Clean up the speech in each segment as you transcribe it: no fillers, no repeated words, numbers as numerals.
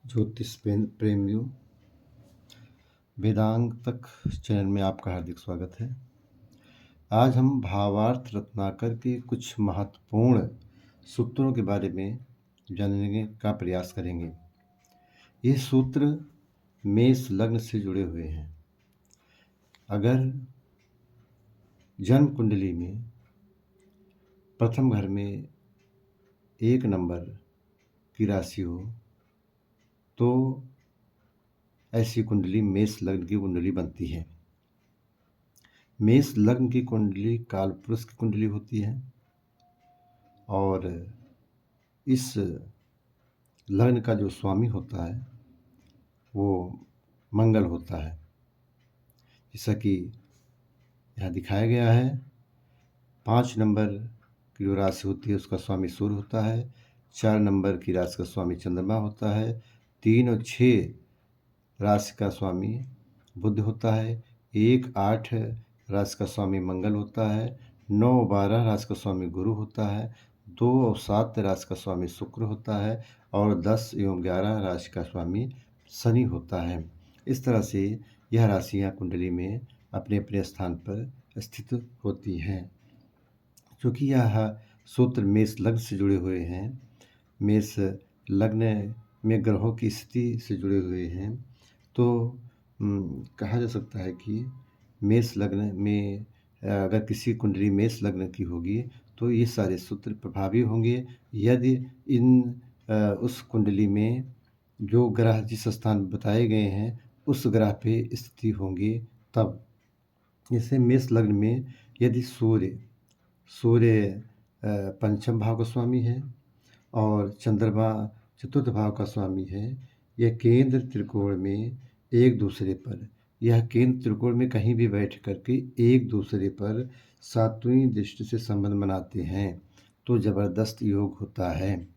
ज्योतिष प्रेमियों, वेदांग तक चैनल में आपका हार्दिक स्वागत है। आज हम भावार्थ रत्नाकर के कुछ महत्वपूर्ण सूत्रों के बारे में जानने का प्रयास करेंगे। ये सूत्र मेष लग्न से जुड़े हुए हैं। अगर जन्म कुंडली में प्रथम घर में 1 नंबर की राशि हो तो ऐसी कुंडली मेष लग्न की कुंडली बनती है। मेष लग्न की कुंडली कालपुरुष की कुंडली होती है और इस लग्न का जो स्वामी होता है वो मंगल होता है। जैसा कि यहाँ दिखाया गया है, 5 नंबर की जो राशि होती है उसका स्वामी सूर्य होता है, 4 नंबर की राशि का स्वामी चंद्रमा होता है, 3 और 6 राशि का स्वामी बुध होता है, 1, 8 राशि का स्वामी मंगल होता है, 9, 12 राशि का स्वामी गुरु होता है, 2 और 7 राशि का स्वामी शुक्र होता है और 10 एवं 11 राशि का स्वामी शनि होता है। इस तरह से यह राशियाँ कुंडली में अपने अपने स्थान पर स्थित होती हैं। क्योंकि यह सूत्र मेष लग्न से जुड़े हुए हैं, मेष लग्न में ग्रहों की स्थिति से जुड़े हुए हैं, तो कहा जा सकता है कि मेष लग्न में अगर किसी कुंडली मेष लग्न की होगी तो ये सारे सूत्र प्रभावी होंगे यदि उस कुंडली में जो ग्रह जिस स्थान में बताए गए हैं उस ग्रह पे स्थिति होंगी तब। जैसे मेष लग्न में यदि सूर्य पंचम भाव का स्वामी है और चंद्रमा चतुर्थ भाव का स्वामी है, यह केंद्र त्रिकोण में एक दूसरे पर केंद्र त्रिकोण में कहीं भी बैठ करके एक दूसरे पर सातवीं दृष्टि से संबंध बनाते हैं तो ज़बरदस्त योग होता है।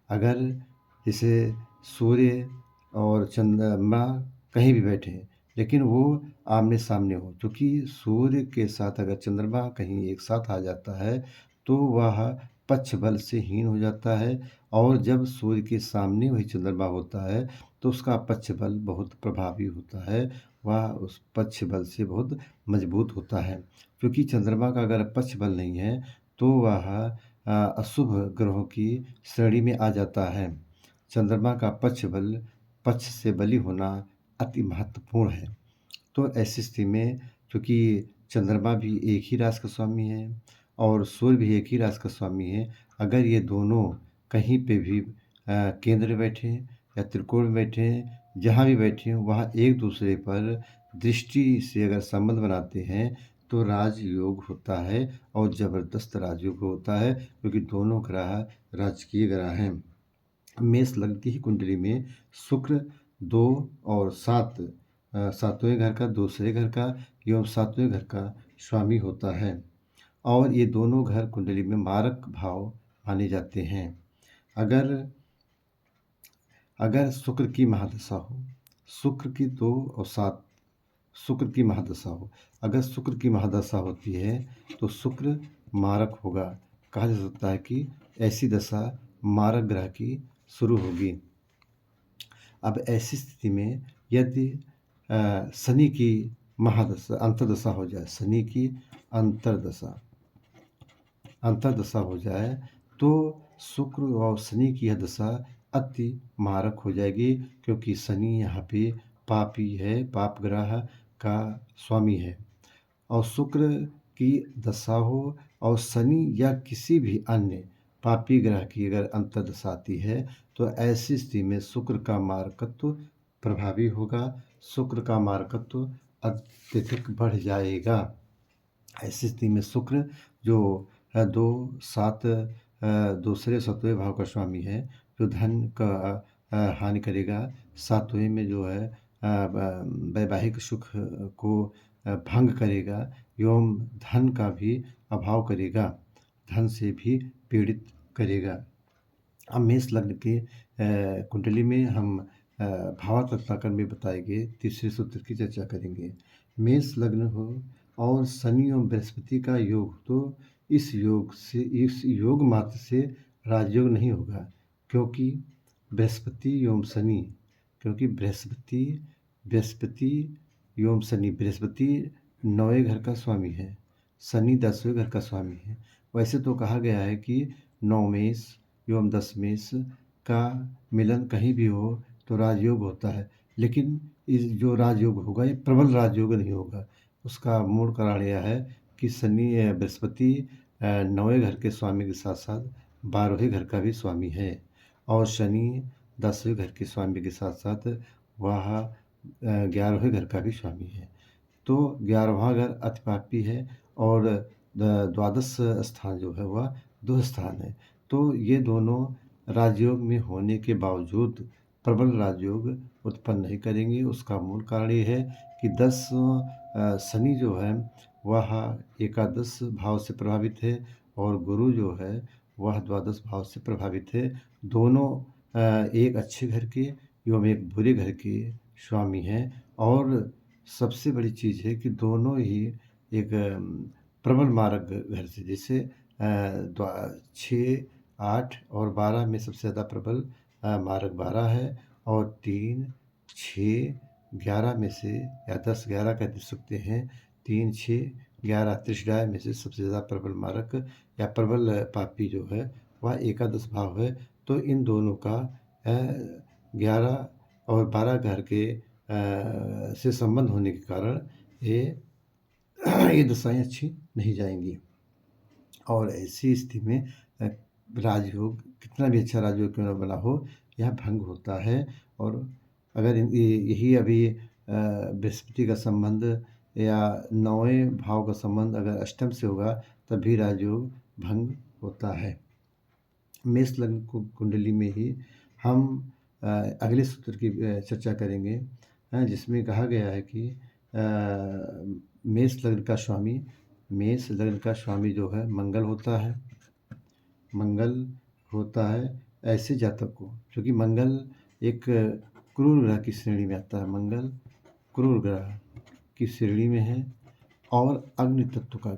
अगर जैसे सूर्य और चंद्रमा कहीं भी बैठे हैं लेकिन वो आमने सामने हो, क्योंकि सूर्य के साथ अगर चंद्रमा कहीं एक साथ आ जाता है तो वह पक्ष बल से हीन हो जाता है और जब सूर्य के सामने वही चंद्रमा होता है तो उसका पक्ष बल बहुत प्रभावी होता है, वह उस पक्ष बल से बहुत मजबूत होता है। क्योंकि चंद्रमा का अगर पक्ष बल नहीं है तो वह अशुभ ग्रहों की श्रेणी में आ जाता है। चंद्रमा का पक्ष से बली होना अति महत्वपूर्ण है। तो ऐसी स्थिति में चूँकि चंद्रमा भी एक ही राशि का स्वामी है और सूर्य भी एक ही राशि का स्वामी है, अगर ये दोनों कहीं पे भी केंद्र में बैठे या त्रिकोण में बैठे, जहाँ भी बैठे हों वहाँ एक दूसरे पर दृष्टि से अगर संबंध बनाते हैं तो राजयोग होता है और ज़बरदस्त राजयोग होता है, क्योंकि दोनों ग्रह राजकीय ग्रह हैं। मेष लग्न की ही कुंडली में शुक्र 2 और 7 सातवें घर का, दूसरे घर का एवं सातवें घर का स्वामी होता है और ये दोनों घर कुंडली में मारक भाव माने जाते हैं। अगर शुक्र की महादशा हो, शुक्र की 2 और 7 शुक्र की महादशा हो, अगर शुक्र की महादशा होती है तो शुक्र मारक होगा। कहा जा सकता है कि ऐसी दशा मारक ग्रह की शुरू होगी। अब ऐसी स्थिति में यदि शनि की महादशा अंतर्दशा हो जाए, शनि की अंतर्दशा हो जाए तो शुक्र और शनि की यह दशा अति मारक हो जाएगी, क्योंकि शनि यहाँ पे पापी है, पाप ग्रह का स्वामी है। और शुक्र की दशा हो और शनि या किसी भी अन्य पापी ग्रह की अगर अंतर्दशा आती है तो ऐसी स्थिति में शुक्र का मारकत्व प्रभावी होगा, शुक्र का मारकत्व अत्यधिक बढ़ जाएगा। ऐसी स्थिति में शुक्र जो 2, 7 दूसरे 7वें भाव का स्वामी है, जो धन का हानि करेगा, 7वें में जो है वैवाहिक सुख को भंग करेगा एवं धन का भी अभाव करेगा, धन से भी पीड़ित करेगा। अब मेष लग्न के कुंडली में हम भावार्थ रत्नाकर में बताए गए तीसरे सूत्र की चर्चा करेंगे। मेष लग्न हो और शनि और बृहस्पति का योग तो इस योग मात्र से राजयोग नहीं होगा, क्योंकि बृहस्पति एवं शनि क्योंकि बृहस्पति एवं शनि, बृहस्पति 9वें घर का स्वामी है, शनि 10वें घर का स्वामी है। वैसे तो कहा गया है कि 9 मेष एवं 10 मेष का मिलन कहीं भी हो तो राजयोग होता है, लेकिन इस जो राजयोग होगा ये प्रबल राजयोग नहीं होगा। उसका मूल कारण यह है कि बृहस्पति 9वें घर के स्वामी के साथ साथ 12वें घर का भी स्वामी है, और शनि 10वें घर के स्वामी के साथ साथ वह 11वें घर का भी स्वामी है। तो 11वां घर अतिपापी है, और द्वादश स्थान जो है वह दुह स्थान है। तो ये दोनों राजयोग में होने के बावजूद प्रबल राजयोग उत्पन्न नहीं करेंगे। उसका मूल कारण ये है कि शनि जो है वह एकादश भाव से प्रभावित है, और गुरु जो है वह द्वादश भाव से प्रभावित है। दोनों एक अच्छे घर के एवं एक बुरे घर के स्वामी हैं, और सबसे बड़ी चीज़ है कि दोनों ही एक प्रबल मारक घर से, जैसे 6, 8 और 12 में सबसे ज़्यादा प्रबल मारक 12 है, और 3, 6, 11 में से, या 10, 11 कह सकते हैं, 3, 6, 11 त्रिशदाय में से सबसे ज़्यादा प्रबल मारक या प्रबल पापी जो है वह एकादश भाव है। तो इन दोनों का 11 और 12 घर के से संबंध होने के कारण ये दशाएं अच्छी नहीं जाएंगी, और ऐसी स्थिति में राजयोग कितना भी अच्छा राजयोग क्यों न बना हो, यह भंग होता है। और अगर यही अभी बृहस्पति का संबंध या 9वें भाव का संबंध अगर अष्टम से होगा तब भी राजयोग भंग होता है। मेष लग्न कुंडली में ही हम अगले सूत्र की चर्चा करेंगे, जिसमें कहा गया है कि मेष लग्न का स्वामी जो है मंगल होता है ऐसे जातक को, क्योंकि मंगल एक क्रूर ग्रह की श्रेणी में आता है। मंगल क्रूर ग्रह की श्रेणी में है और अग्नि तत्व का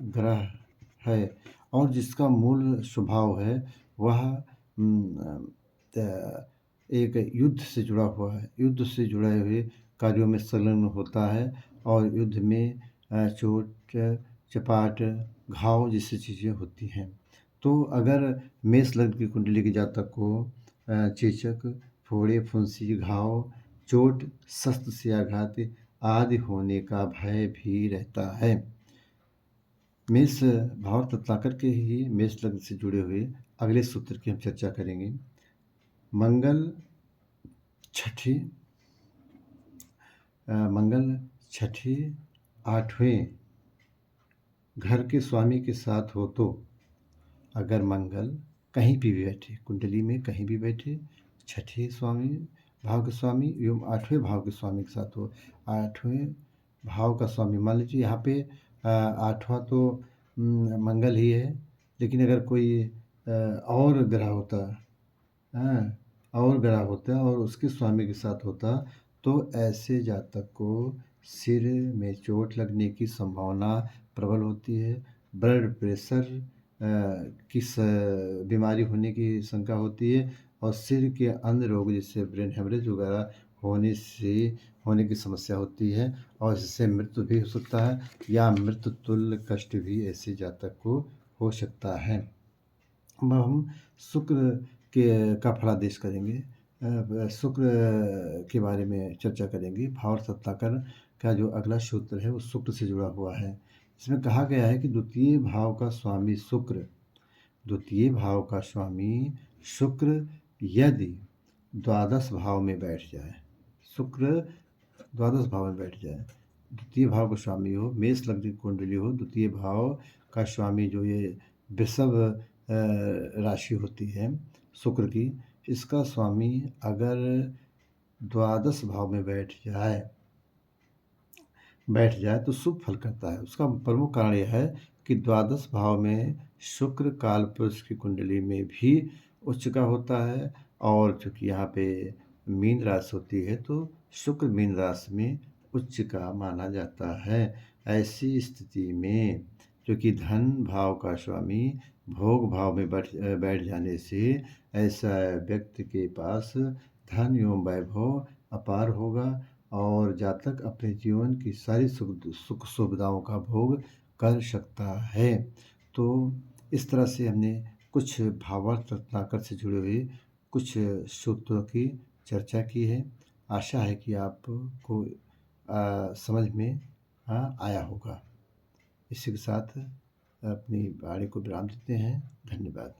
ग्रह है, और जिसका मूल स्वभाव है वह एक युद्ध से जुड़ा हुआ है, युद्ध से जुड़े हुए कार्यों में संलग्न होता है, और युद्ध में चोट चपाट घाव जैसी चीज़ें होती हैं। तो अगर मेष लग्न की कुंडली के जातक को चेचक, फोड़े, फुंसी, घाव, चोट, शस्त्र से आघात आदि होने का भय भी रहता है। मेष भाव तत्वाकर के ही मेष लग्न से जुड़े हुए अगले सूत्र की हम चर्चा करेंगे। मंगल छठे 8वें घर के स्वामी के साथ हो, तो अगर मंगल कहीं भी बैठे, कुंडली में कहीं भी बैठे, छठे भाव के स्वामी एवं 8वें भाव के स्वामी के साथ हो, 8वें भाव का स्वामी, मान लीजिए यहाँ पे 8वां तो मंगल ही है, लेकिन अगर कोई और ग्रह होता और उसके स्वामी के साथ होता, तो ऐसे जातक को सिर में चोट लगने की संभावना प्रबल होती है। ब्लड प्रेशर की बीमारी होने की शंका होती है, और सिर के अन्य रोग जैसे ब्रेन हेमरेज वगैरह होने की समस्या होती है, और इससे मृत्यु भी हो सकता है, या मृत्यु तुल्य कष्ट भी ऐसे जातक को हो सकता है। अब हम शुक्र का फलादेश करेंगे, शुक्र के बारे में चर्चा करेंगे। भाव सत्ताकर का जो अगला सूत्र है वो शुक्र से जुड़ा हुआ है। इसमें कहा गया है कि द्वितीय भाव का स्वामी शुक्र यदि द्वादश भाव में बैठ जाए, द्वितीय भाव का स्वामी हो, मेष लग्न की कुंडली हो, द्वितीय भाव का स्वामी जो ये वृषभ राशि होती है शुक्र की, इसका स्वामी अगर द्वादश भाव में बैठ जाए तो शुभ फल करता है। उसका प्रमुख कारण यह है कि द्वादश भाव में शुक्र काल पुरुष की कुंडली में भी उच्च का होता है, और चूंकि यहाँ पे मीन राशि होती है तो शुक्र मीन राशि में उच्च का माना जाता है। ऐसी स्थिति में क्योंकि धन भाव का स्वामी भोग भाव में बैठ जाने से ऐसा व्यक्ति के पास धन एवं वैभव अपार होगा और जातक अपने जीवन की सारी सुख सुविधाओं का भोग कर सकता है। तो इस तरह से हमने कुछ भावार्थ रत्नाकर से जुड़े हुए कुछ सूत्रों की चर्चा की है। आशा है कि आपको समझ में आया होगा। इसी के साथ अपनी वाणी को विराम देते हैं। धन्यवाद।